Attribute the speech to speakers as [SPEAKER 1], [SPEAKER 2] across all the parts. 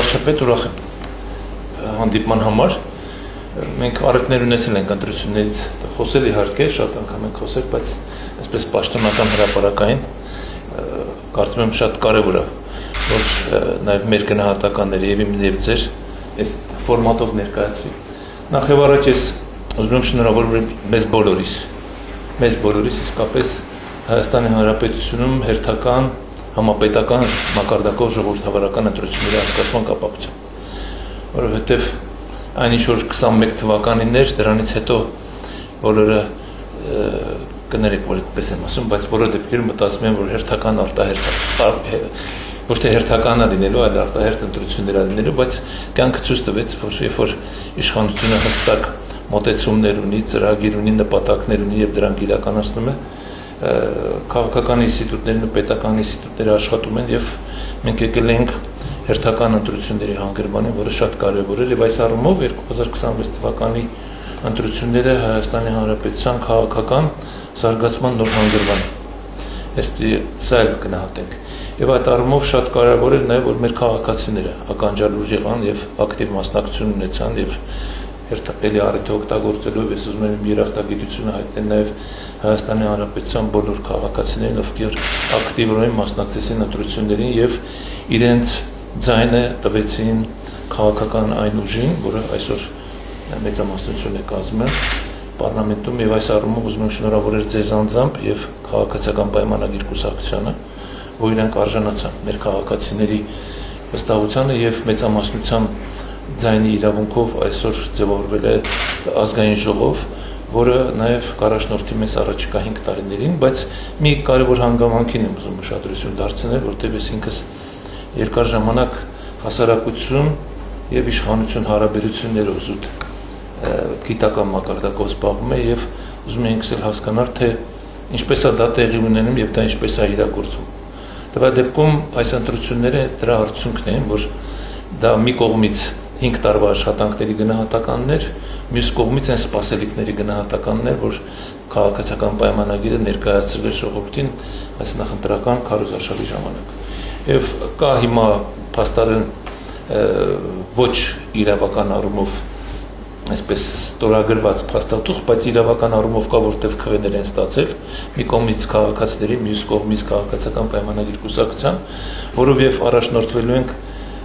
[SPEAKER 1] վարչապետ, ուրախ եմ հանդիպման համար։ Մենք առիթներ ունեցել ենք ընտրություններից խոսել, իհարկե, շատ անգամ ենք խոսել, բայց այսպես պաշտոնական հրապարակային կարծում եմ շատ կարևոր է, որ նաև մեր գնահատականները եւ իմ եւ ձեր այս ֆորմատով ներկայացվի։ Նախ եւ առաջ ես ուզում եմ շնորհավորել մեզ բոլորիս իսկապես Հայաստանի Հանրապետությունում հերթական համապետական մակարդակով ժողովրդավարական ընտրությունների անցկացման կապակցությամբ, որովհետև այնինչ որ 21 թվականին էր, դրանից հետո բոլորը կներեք, որ այդպես եմ ասում, բայց բոլոր դեպքերում մտածում եմ, որ հերթական ոչ թե հերթական է լինելու, այլ արտահերթ ընտրություններ է լինելու, բայց կյանքը ցույց տվեց, որ երբ որ իշխանությունը հստակ մոտեցումներ ունի, ծրագիր ունի, նպատակներ ունի եւ դրանք իրականացնում է, քաղաքական ինստիտուտներն ու պետական ինստիտուտները աշխատում են եւ մենք եկել ենք հերթական ընտրությունների հանգրվանին, որը շատ կարեւոր է եւ այս առումով 2026 թվականի ընտրությունները Հայաստանի Հանրապետության քաղաքական զարգացման նոր հանգրվան է։ Սա էլ գնահատենք։ Եվ այդ առումով շատ կարևոր է նաեւ որ մեր քաղաքացիները ականջալուր եղան եւ ակտիվ մասնակցություն ունեցան եւ հերթապելի առիթ օգտագործելով ես ուզում եմ երախտագիտությունը հայտնել նաեւ Հայաստանի Հանրապետության բոլոր քաղաքացիներին, ովքեր ակտիվորեն մասնակցեցին ընտրություններին եւ իրենց ձայնը տվեցին քաղաքական այն ուժին, որը այսօր մեծամասնություն է կազմում պարլամենտում եւ այս առումով ուզում եմ շնորհավորել ձեզ անձամբ եւ քաղաքացիական պայմանագիր կուսակցությանը, որ իրենք արժանացան մեր քաղաքացիների վստահությանը եւ մեծամասնության ձայնի իրավունքով այսօր ձևավորվել է ազգային ժողով, որը նաև կառաջնորդի մեզ առաջիկա 5 տարիներին, բայց մի կարևոր հանգամանքին եմ ուզում ուշադրություն դարձնել, որտեղ ես ինքս երկար ժամանակ հասարակություն եւ իշխանություն հարաբերություններով զուտ գիտական մակարդակով զբաղվում եմ եւ ուզում եմ ինքս էլ հասկանալ, թե ինչպես է դա տեղի ունենում եւ դա ինչպես է իրագործվում։ Դա դեպքում այս ընտրությունները դրա արդյունքն են, որ դա մի կողմից 5 տարվա աշխատանքների գնահատականներ, մյուս կողմից այն սպասելիքների գնահատականներ, որ քաղաքացիական պայմանագիրը ներկայացրել է ժողովրդին այս նախընտրական քարոզարշավի ժամանակ։ Եվ կա հիմա փաստորեն ոչ իրավական առումով այսպես ստորագրված փաստաթուղթ, բայց իրավական առումով կա, որտեղ քվեներ են ստացել մի կողմից քաղաքացիների, մյուս կողմից քաղաքացիական պայմանագիր կուսակցության, որով եւ առաջնորդվելու ենք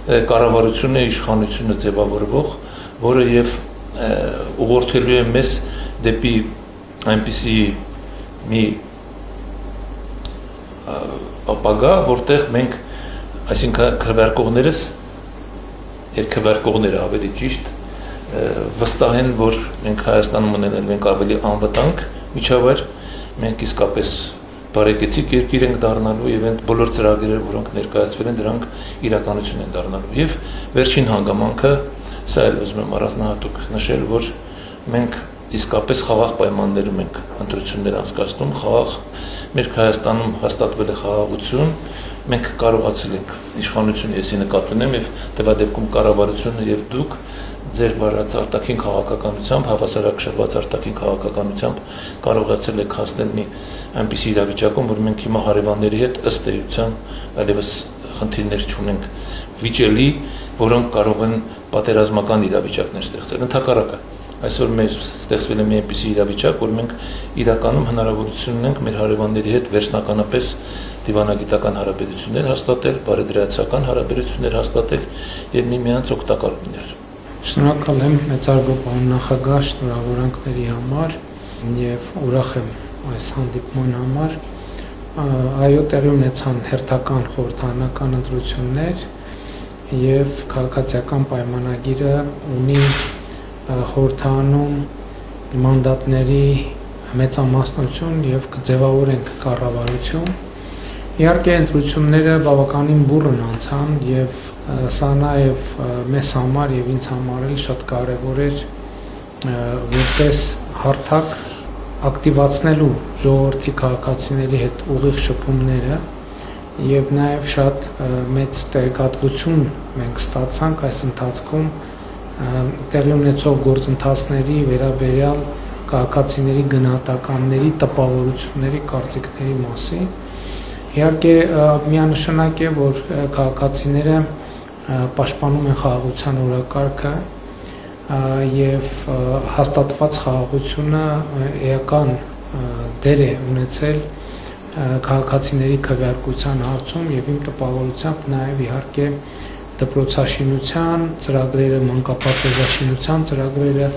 [SPEAKER 1] կառավարությունը, իշխանությունը ձևավորվող, որը եւ ուղղորդելու է մեզ դեպի այնպիսի մի ապագա, որտեղ մենք, այսինքն քվեարկողներս եւ քվեարկողները ավելի ճիշտ վստահ են, որ մենք Հայաստանում ունենալու ենք ավելի անվտանգ միջավայր, մենք իսկապես բարեկեցիկ երկիր ենք դառնալու եւ այդ բոլոր ծրագրերը, որոնք ներկայացվել են, դրանք իրականություն են դառնալու։ Եվ վերջին հանգամանքը, սա էլ ուզում եմ առանձնահատուկ նշել, որ մենք իսկապես խաղաղ պայմաններում ենք ընտրություններ անցկացնում, խաղաղ մեր Հայաստանում հաստատվել է խաղաղություն, մենք կարողացել ենք իշխանությունը եսի նկատի ունեմ եւ դեպի դեպքում կառավարությունը եւ դուք ձեր վարած արտաքին քաղաքականությամբ, հավասարակշռված արտաքին քաղաքականությամբ կարողացել եք հասնել մի այնպիսի իրավիճակում, որ մենք հիմա հարևանների հետ ըստ էության այլևս խնդիրներ չունենք վիճելի, որոնք կարող են պատերազմական իրավիճակներ ստեղծել։ Ընդհակառակը, այսօր մեր ստեղծվել է մի այնպիսի իրավիճակ, որ մենք իրականում հնարավորություն ունենք մեր հարևանների հետ վերջնականապես դիվանագիտական հարաբերություններ հաստատել, բարեդրացական հարաբերություններ հաստատել եւ միմյանց օգտակար լինել։
[SPEAKER 2] Շնորհակալ եմ մեծարգո պարոն նախագահ շնորհավորանքների համար եւ ուրախ եմ այս հանդիպման համար։ Այո, տեղի ունեցան հերթական խորհրդարանական ընտրություններ եւ քաղաքացիական պայմանագիրը ունի խորհրդարանում մանդատների մեծամասնություն եւ կձևավորենք կառավարություն։ Իհարկե ընտրությունները բավականին բուռն անցան եւ սա նաեւ մեզ համար եւ ինձ համար էլ շատ կարեւոր էր որպես հարթակ ակտիվացնելու ժողովրդի քաղաքացիների հետ ուղիղ շփումները եւ նաեւ շատ մեծ տեղեկատվություն մենք ստացանք այս ընթացքում տեղի ունեցող գործընթացների վերաբերյալ քաղաքացիների գնահատականների, տպավորությունների, կարծիքների մասին։ Իհարկե միանշանակ է, որ քաղաքացիները պաշտպանում են խաղաղության օրակարգը եւ հաստատված խաղաղությունը էական դեր է ունեցել քաղաքացիների քվեարկության հարցում եւ իմ տպավորությամբ նաեւ իհարկե դպրոցաշինության ծրագրերը, մանկապարտեզաշինության ծրագրերը,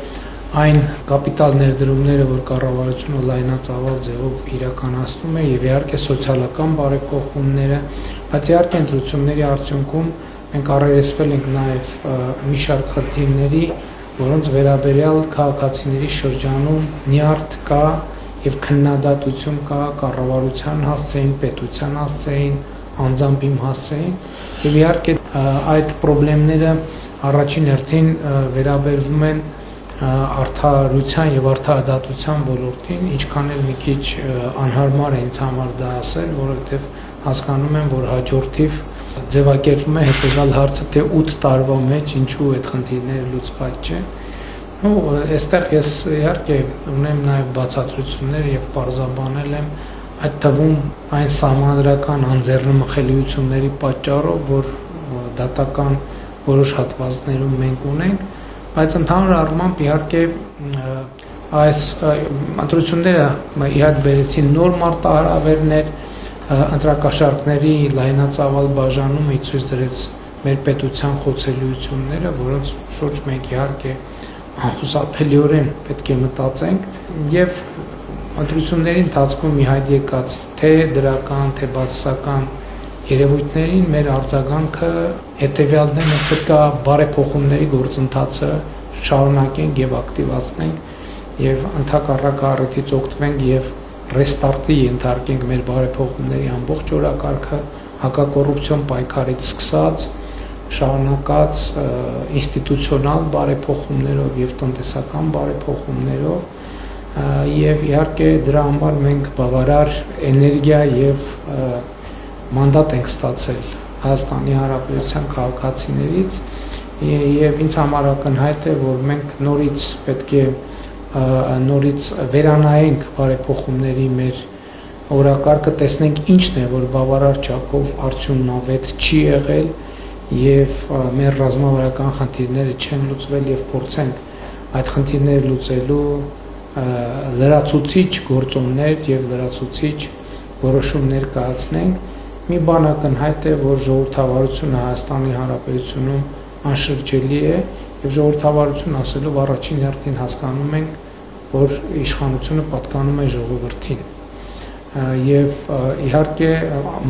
[SPEAKER 2] այն կապիտալ ներդրումները, որ կառավարությունը լայնածավալ ձևով իրականացնում է եւ իհարկե սոցիալական բարեփոխումները, բայց իհարկե ընտրությունների արդյունքում մենք առերեսվել ենք նաեւ մի շարք խնդիրների, որոնց վերաբերյալ քաղաքացիների շրջանում նյարդ կա եւ քննադատություն կա կառավարության հասցեին, պետության հասցեին, անձամբ իմ հասցեին եւ իհարկե այդ խնդիրները առաջին հերթին վերաբերվում են արդարության եւ արդարադատության ոլորտին, ինչքան էլ մի քիչ անհարմար է ինձ համար դա ասել, որովհետեւ հասկանում եմ, որ հաջորդիվ ձևակերպվում է հետեւյալ հարցը, թե 8 տարվա մեջ ինչու այդ խնդիրները լուծված չեն։ Այստեղ ես իհարկե ունեմ նաև բացատրություններ եւ պարզաբանել եմ այդ թվում այն սահմանադրական անձեռնմխելիությունների պատճառով, որ դատական որոշ հատվածներում մենք ունենք, բայց ընդհանուր առմամբ իհարկե այս ընտրությունները իհարկե բերեցին նոր մարտահրավերներ, ընտրակաշառքների լայնածավալ բաժանումը ցույց դրեց մեր պետության խոցելիությունները, որոնց շուրջ մենք իհարկե անխուսափելիորեն պետք է մտածենք եւ ընտրությունների ընթացքում ի հայտ եկած թե դրական, թե բացասական երևույթներին մեր արձագանքը հետեւյալն է, մենք պետք է բարեփոխումների գործընթացը շարունակենք եւ ակտիվացնենք եւ ընդհակառակը առիթից օգտվենք եւ ռեստարտի ենթարկենք մեր բարեփոխումների ամբողջ օրակարգը հակակոռուպցիոն պայքարից սկսած շարունակած ինստիտուցիոնալ բարեփոխումներով եւ տնտեսական բարեփոխումներով եւ իհարկե դրա համար մենք բավարար էներգիա եւ մանդատ ենք ստացել Հայաստանի Հանրապետության քաղաքացիներից եւ ինձ համար ակնհայտ է, որ մենք նորից պետք է վերանայենք բարեփոխումների մեր օրակարգը, տեսնենք ինչն է, որ բավարար չափով արդյունավետ չի եղել եւ մեր ռազմավարական խնդիրները չեն լուծվել եւ փորձենք այդ խնդիրները լուծելու լրացուցիչ գործոններ եւ լրացուցիչ որոշումներ կայացնենք։ Մի բան ակնհայտ է, որ ժողովրդավարությունը Հայաստանի Հանրապետությունում անշրջելի է եւ ժողովրդավարություն ասելով առաջին հերթին հասկանում ենք, որ իշխանությունը պատկանում է ժողովրդին եւ իհարկե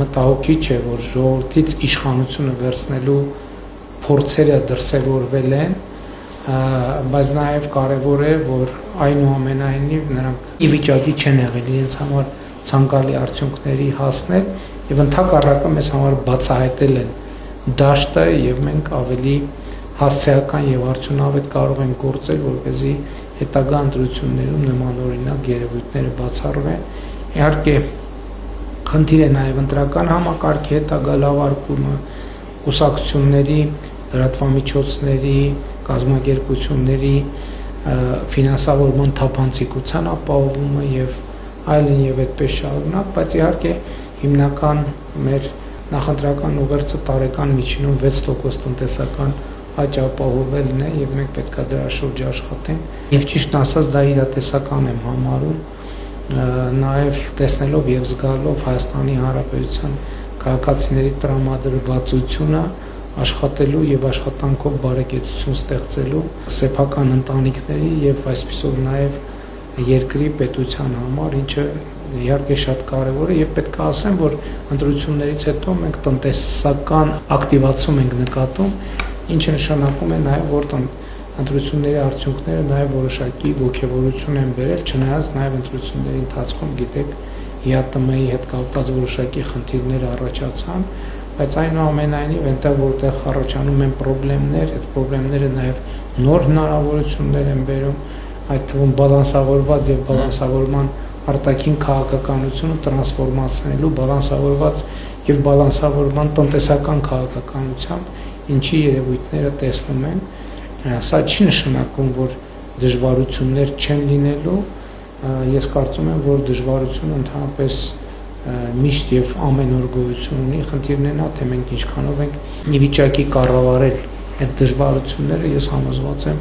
[SPEAKER 2] մտահոգիչ է, որ ժողովրդից իշխանությունը վերցնելու փորձերը դրսևորվել են, բայց նաեւ կարեւոր է, որ այնուամենայնիվ նրանք ի վիճակի չեն եղել իրենց համար ցանկալի արդյունքների հասնել եւ ընդհակառակը մեզ համար բացահայտել են դաշտը եւ մենք ավելի հասցեական եւ արդյունավետ կարող ենք գործել, որպեսզի հետագա ընտրություններում նմանօրինակ երևույթները բացառվեն։ Իհարկե խնդիր է նաեւ ընտրական համակարգի հետագա լավարկումը, կուսակցությունների, լրատվամիջոցների, կազմակերպությունների ֆինանսավորման թափանցիկության ապահովումը եւ այլն եւ այդպես շարունակ, բայց իհարկե հիմնական մեր նախընտրական ուղերձը տարեկան միջինում 6% տնտեսական աճ ապահովելն է եւ մենք պետք է դրա շուրջ աշխատենք եւ ճիշտ ասած դա իրատեսական եմ համարում նաեւ տեսնելով եւ զգալով Հայաստանի Հանրապետության քաղաքացիների տրամադրվածությունը աշխատելու եւ աշխատանքով բարեկեցություն ստեղծելու սեփական ընտանիքների եւ այսպիսով նաեւ երկրի պետության համար, ինչը իհարկե շատ կարևոր է եւ պետք է ասեմ, որ ընտրություններից հետո մենք տնտեսական ակտիվացում ենք նկատում, ինչը նշանակում է նաեւ, որ ընտրությունների արդյունքները նաեւ որոշակի ողջավորություն են բերել, չնայած նաեւ ընտրությունների ընթացքում գիտեք ՀԱՏՄ-ի հետ կապված որոշակի խնդիրներ առաջացան, բայց այնուամենայնիվ այնտեղ որտեղ առաջանում են խնդիրներ, այդ խնդիրները նաեւ նոր հնարավորություններ են բերում, այդ թվում բալանսավորված եւ բալանսավորման արտաքին քաղաքականությունը տրանսֆորմացնելու բալանսավորված եւ բալանսավորման տնտեսական քաղաքականությամբ, ինչի երևույթները տեսնում են, սա չի նշանակում, որ դժվարություններ չեն լինելու, ես կարծում եմ, որ դժվարությունը ընդհանրապես միշտ եւ ամեն օր գոյություն ունի, խնդիրն է նա, թե մենք ինչքանով ենք ի վիճակի կառավարել այդ դժվարությունները, ես համոզված եմ,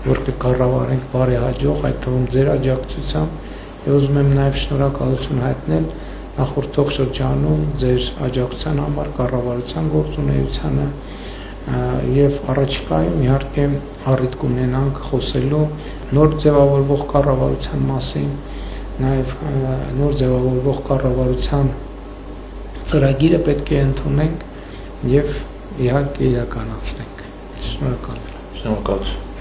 [SPEAKER 2] որ կկառավարենք բարեհաջող, այդ թվում ձեր աջակցությամբ, եւ ուզում եմ նաեւ շնորհակալություն հայտնել նախորդող շրջանում ձեր աջակցության համար կառավարության գործունեությանը եւ առաջիկայում իհարկե առիթ կունենանք խոսելու նոր ձևավորվող կառավարության մասին, նաեւ նոր ձևավորվող կառավարության ծրագիրը պետք է ընդունենք եւ իհարկե իրականացնենք։ Շնորհակալ եմ։
[SPEAKER 1] Շնորհակալություն։